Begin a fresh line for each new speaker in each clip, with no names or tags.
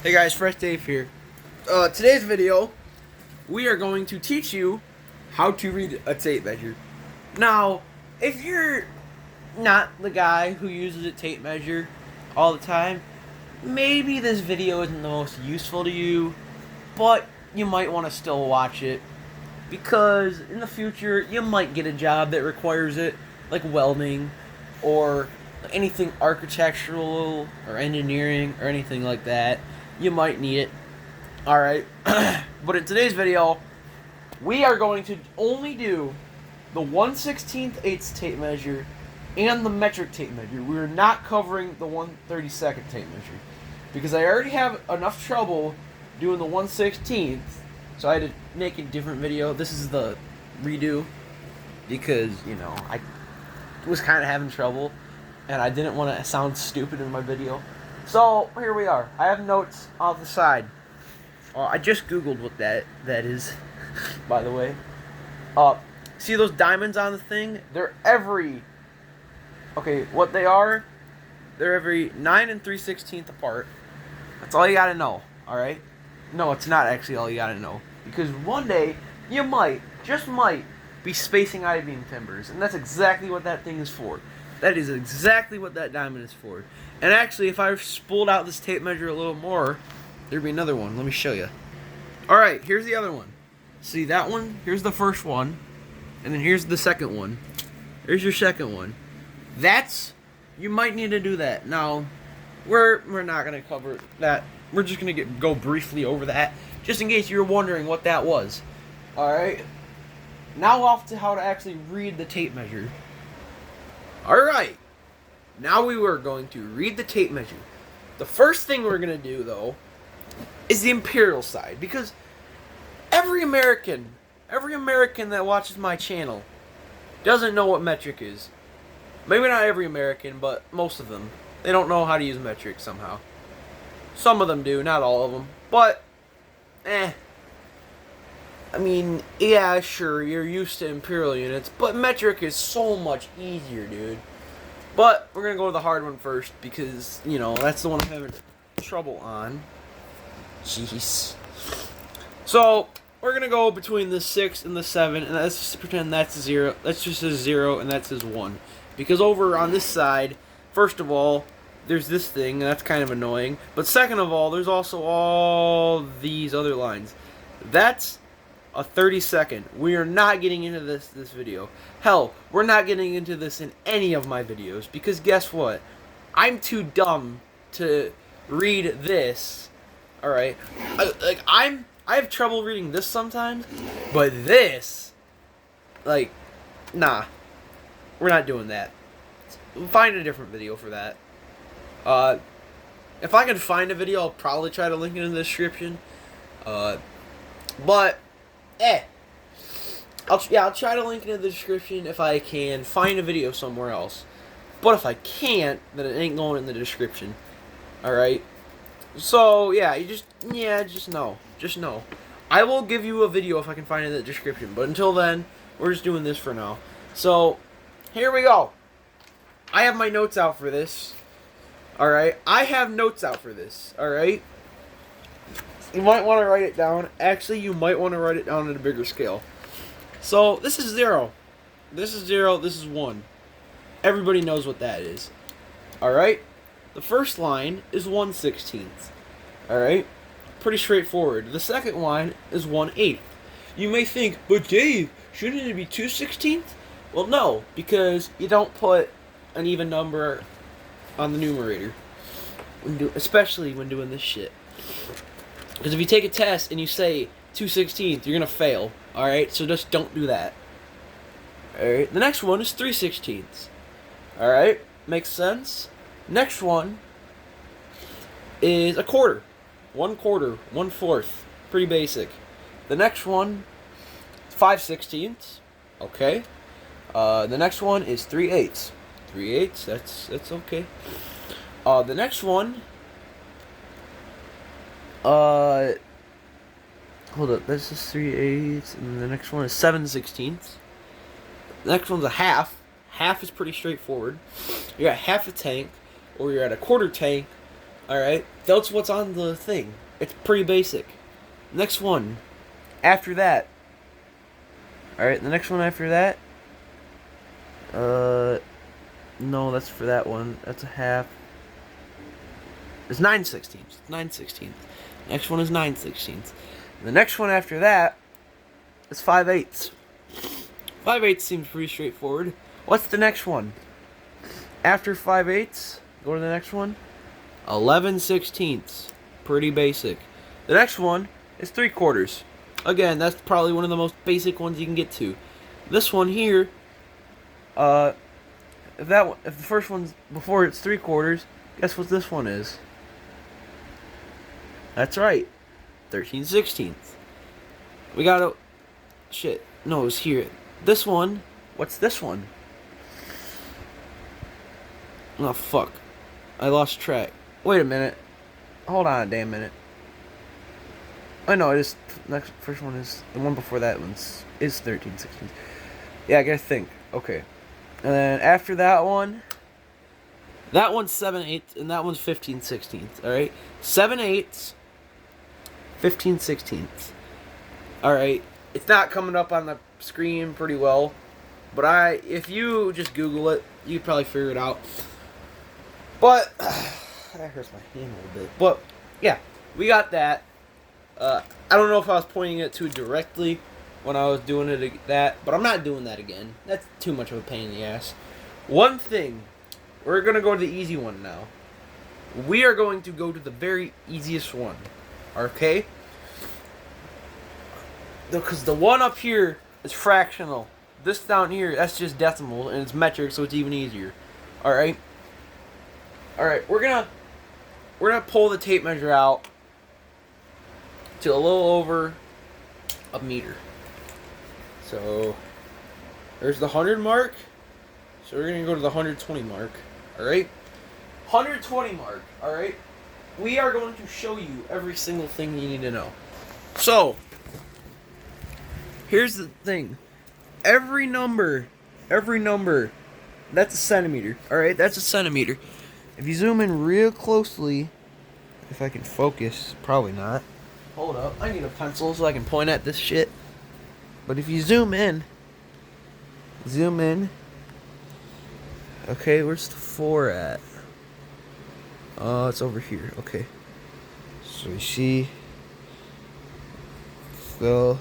Hey guys, Fresh Dave here. Today's video, we are going to teach you how to read a tape measure. Now, if you're not the guy who uses a tape measure all the time, maybe this video isn't the most useful to you, but you might want to still watch it because in the future you might get a job that requires it, like welding or anything architectural or engineering or anything like that. You might need it. Alright. But in today's video, we are going to only do the 1/16 tape measure and the metric tape measure. We are not covering the 1/32 tape measure because I already have enough trouble doing the 1/16, so I had to make a different video. This is the redo because, I was kind of having trouble and I didn't want to sound stupid in my video. So, here we are. I have notes on the side. I just Googled what that is, by the way. See those diamonds on the thing? What they are, they're every 9 3/16 apart. That's all you gotta know, alright? No, it's not actually all you gotta know. Because one day, you just might, be spacing I-beam timbers. And that's exactly what that thing is for. That is exactly what that diamond is for. And actually, if I spooled out this tape measure a little more, there'd be another one. Let me show you. Alright, here's the other one. See that one? Here's the first one. And then here's the second one. Here's your second one. You might need to do that. Now, we're not going to cover that. We're just going to go briefly over that, just in case you're wondering what that was. Alright? Now off to how to actually read the tape measure. Alright. Now we were going to read the tape measure. The first thing we're going to do, though, is the imperial side. Because every American that watches my channel doesn't know what metric is. Maybe not every American, but most of them. They don't know how to use metric somehow. Some of them do, not all of them. But, I mean, yeah, sure, you're used to imperial units, but metric is so much easier, dude. But we're going to go to the hard one first because, that's the one I'm having trouble on. Jeez. So, we're going to go between the 6 and the 7, and let's just pretend that's 0. That's just a 0, and that's his 1. Because over on this side, first of all, there's this thing, and that's kind of annoying. But second of all, there's also all these other lines. That's a 30-second. We are not getting into this video. Hell, we're not getting into this in any of my videos because guess what? I'm too dumb to read this. All right, I have trouble reading this sometimes, but this, nah, we're not doing that. Find a different video for that. If I can find a video, I'll probably try to link it in the description. But I'll try to link it in the description if I can find a video somewhere else. But if I can't, then it ain't going in the description. Alright? So, yeah, just know. Just know. I will give you a video if I can find it in the description. But until then, we're just doing this for now. So, here we go. I have my notes out for this. Alright? I have notes out for this. Alright? You might want to write it down. Actually, you might want to write it down at a bigger scale. So, this is 0. This is 0. This is 1. Everybody knows what that is. Alright? The first line is 1/16. Alright? Pretty straightforward. The second line is 1/8. You may think, but Dave, shouldn't it be 2/16? Well, no, because you don't put an even number on the numerator. Especially when doing this shit. Because if you take a test and you say 2/16, you're going to fail. Alright? So just don't do that. Alright? The next one is 3/16. Alright? Makes sense? Next one is a quarter. 1/4. 1/4. Pretty basic. The next one, 5/16. Okay. The next one is 3/8. 3/8. That's okay. The next one, hold up, this is 3/8, and the next one is 7/16. The next one's a half. Half is pretty straightforward. You're at half a tank, or you're at a quarter tank, Alright? That's what's on the thing. It's pretty basic. Next one. After that. Alright, the next one after that. No, that's for that one. That's a half. It's 9/16. 9/16. Next one is 9/16. The next one after that is 5/8. 5/8 seems pretty straightforward. What's the next one? After 5/8, go to the next one. 11/16. Pretty basic. The next one is 3/4. Again, that's probably one of the most basic ones you can get to. This one here, if the first one's before it's 3/4, guess what this one is? That's right, 13/16. We gotta, shit, no, it was here. This one, what's this one? Oh fuck, I lost track. Wait a minute, hold on a damn minute. I know, next first one is, the one before that is 13/16. Yeah, I gotta think. Okay. And then after that one's 7/8, and that one's 15/16. Alright? 7/8, 15/16. Alright. It's not coming up on the screen pretty well. But if you just Google it, you could probably figure it out. But that hurts my hand a little bit. But yeah, we got that. I don't know if I was pointing it to directly when I was doing but I'm not doing that again. That's too much of a pain in the ass. One thing, we're going to go to the easy one now. We are going to go to the very easiest one. Okay? Because the one up here is fractional. This down here, that's just decimal, and it's metric, so it's even easier. Alright? Alright, we're gonna pull the tape measure out to a little over a meter. So there's the 100 mark. So we're gonna go to the 120 mark. Alright? 120 mark, alright? We are going to show you every single thing you need to know. So here's the thing. Every number, that's a centimeter. Alright, that's a centimeter. If you zoom in real closely, if I can focus, probably not. Hold up, I need a pencil so I can point at this shit. But if you zoom in. Okay, where's the 4 at? Oh, it's over here. Okay. So you see. Well,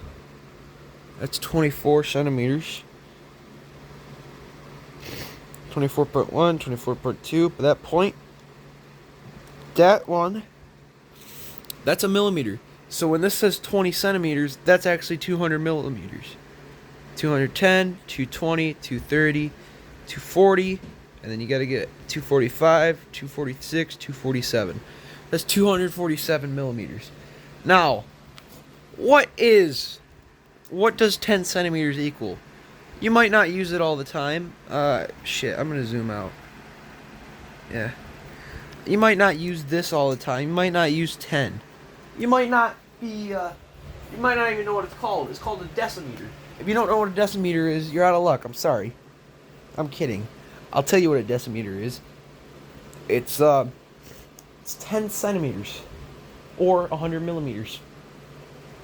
that's 24 centimeters. 24.1, 24.2. But that point, that one, that's a millimeter. So when this says 20 centimeters, that's actually 200 millimeters. 210, 220, 230, 240, and then you gotta get 245, 246, 247. That's 247 millimeters. Now, what does 10 centimeters equal? You might not use it all the time. Shit, I'm gonna zoom out. Yeah. You might not use this all the time. You might not use 10. You might not even know what it's called. It's called a decimeter. If you don't know what a decimeter is, you're out of luck. I'm sorry. I'm kidding. I'll tell you what a decimeter is. It's 10 centimeters. Or 100 millimeters.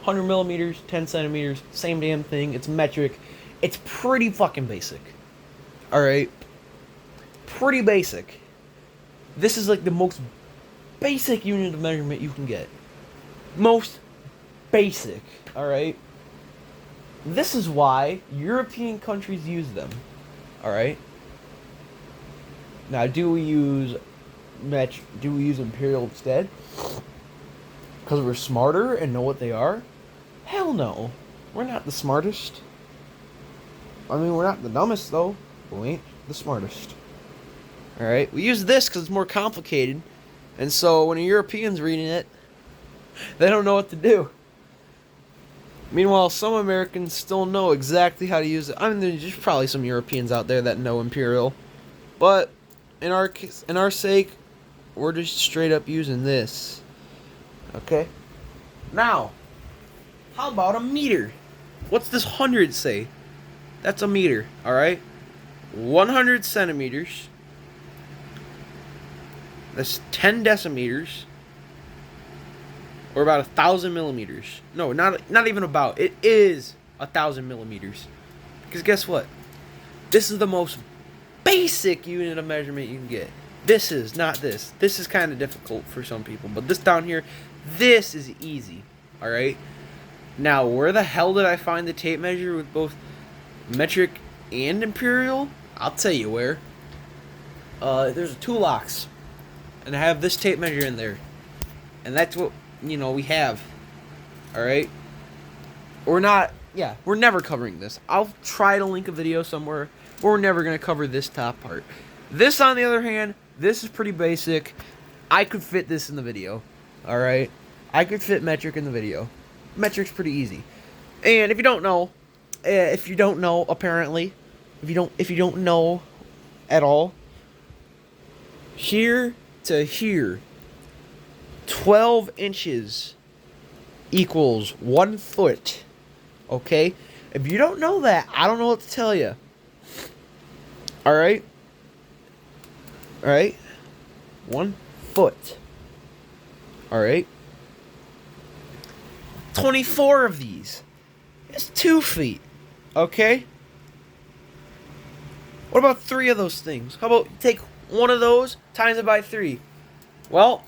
100 millimeters, 10 centimeters, same damn thing. It's metric. It's pretty fucking basic. Alright? Pretty basic. This is like the most basic unit of measurement you can get. Most basic. Alright? This is why European countries use them. Alright? Now, do we use imperial instead? Because we're smarter and know what they are? Hell no. We're not the smartest. I mean, we're not the dumbest, though. But we ain't the smartest. Alright? We use this because it's more complicated. And so, when a European's reading it, they don't know what to do. Meanwhile, some Americans still know exactly how to use it. I mean, there's probably some Europeans out there that know imperial. But, in our sake, we're just straight up using this. Okay? Now, how about a meter? What's this 100 say? That's a meter, alright? 100 centimeters. That's 10 decimeters, or about 1,000 millimeters. No, not even about. It is 1,000 millimeters. Because guess what? This is the most basic unit of measurement you can get. This is not this. This is kind of difficult for some people, but this down here, this is easy. All right. Now, where the hell did I find the tape measure with both metric and imperial? I'll tell you where. There's a tool box, and I have this tape measure in there, and that's what we have. All right. We're never covering this. I'll try to link a video somewhere, but we're never gonna cover this top part. This, on the other hand, this is pretty basic. I could fit this in the video. All right. I could fit metric in the video. Metric's pretty easy. And if you don't know, apparently, if you don't know at all, here to here, 12 inches equals 1 foot. Okay? If you don't know that, I don't know what to tell you. Alright? Alright? 1 foot. Alright? 24 of these. It's 2 feet. Okay? What about 3 of those things? How about you take one of those, times it by 3? Well,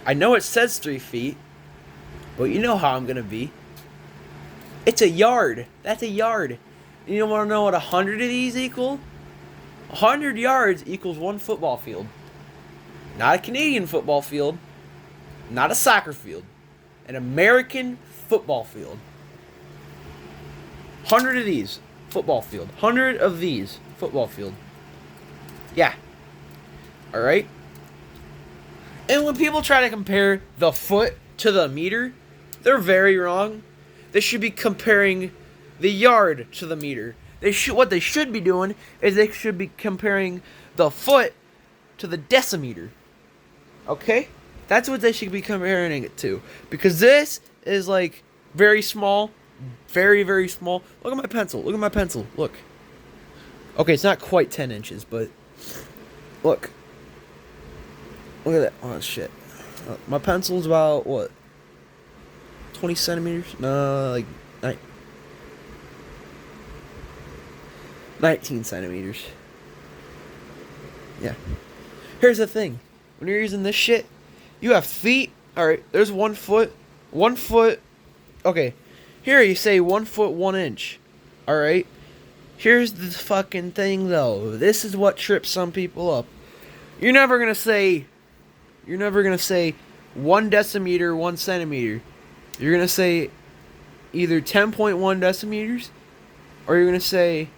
I know it says 3 feet, but you know how I'm going to be. It's a yard. That's a yard. You want to know what 100 of these equal? 100 yards equals 1 football field. Not a Canadian football field. Not a soccer field. An American football field. 100 of these, football field. 100 of these, football field. Yeah. Alright? And when people try to compare the foot to the meter, they're very wrong. They should be comparing the yard to the meter. What they should be doing is they should be comparing the foot to the decimeter. Okay? That's what they should be comparing it to. Because this is like very small. Very, very small. Look at my pencil. Look at my pencil. Look. Okay, it's not quite 10 inches, but look. Look at that. Oh, shit. My pencil's about, what? 20 centimeters? No, like 19 centimeters. Yeah. Here's the thing. When you're using this shit, you have feet. Alright, there's 1 foot. 1 foot. Okay. Here you say 1 foot 1 inch. Alright. Here's the fucking thing though. This is what trips some people up. You're never gonna say 1 decimeter, 1 centimeter. You're gonna say either 10.1 decimeters, or you're gonna say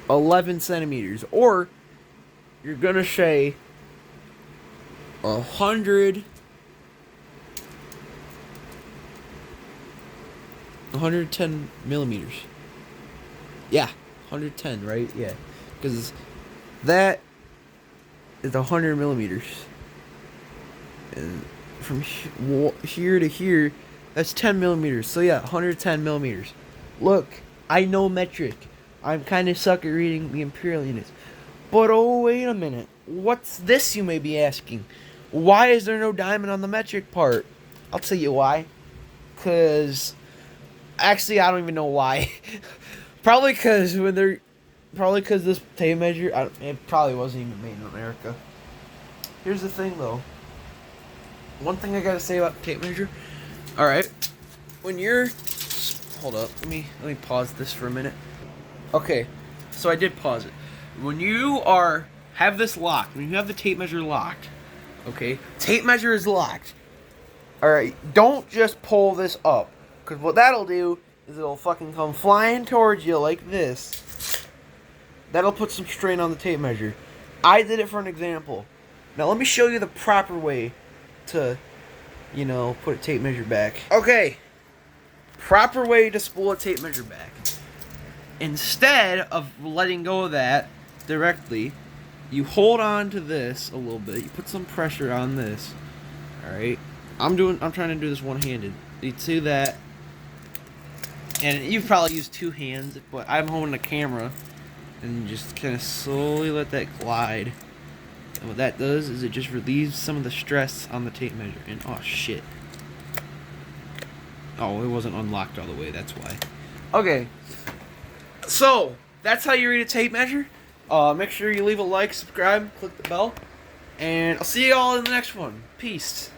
11 centimeters, or you're gonna say 110 millimeters. Yeah, 110, right? Yeah, because that is 100 millimeters. And from here to here, that's 10 millimeters. So yeah, 110 millimeters. Look, I know metric. I'm kind of suck at reading the imperial units. But oh, wait a minute. What's this, you may be asking? Why is there no diamond on the metric part? I'll tell you why. Because actually, I don't even know why. Probably because this tape measure, it probably wasn't even made in America. Here's the thing, though. One thing I gotta say about the tape measure. All right, when you're, hold up, let me pause this for a minute. Okay, so I did pause it. When you have this locked, when you have the tape measure locked, okay, tape measure is locked. All right, don't just pull this up, because what that'll do is it'll fucking come flying towards you like this. That'll put some strain on the tape measure. I did it for an example. Now let me show you the proper way to, put a tape measure back. Okay. Proper way to spool a tape measure back. Instead of letting go of that directly, you hold on to this a little bit. You put some pressure on this. Alright. I'm trying to do this one-handed. You see that. And you've probably used 2 hands, but I'm holding the camera. And you just kind of slowly let that glide. And what that does is it just relieves some of the stress on the tape measure. And oh shit. Oh, it wasn't unlocked all the way, that's why. Okay. So, that's how you read a tape measure. Make sure you leave a like, subscribe, click the bell. And I'll see you all in the next one. Peace.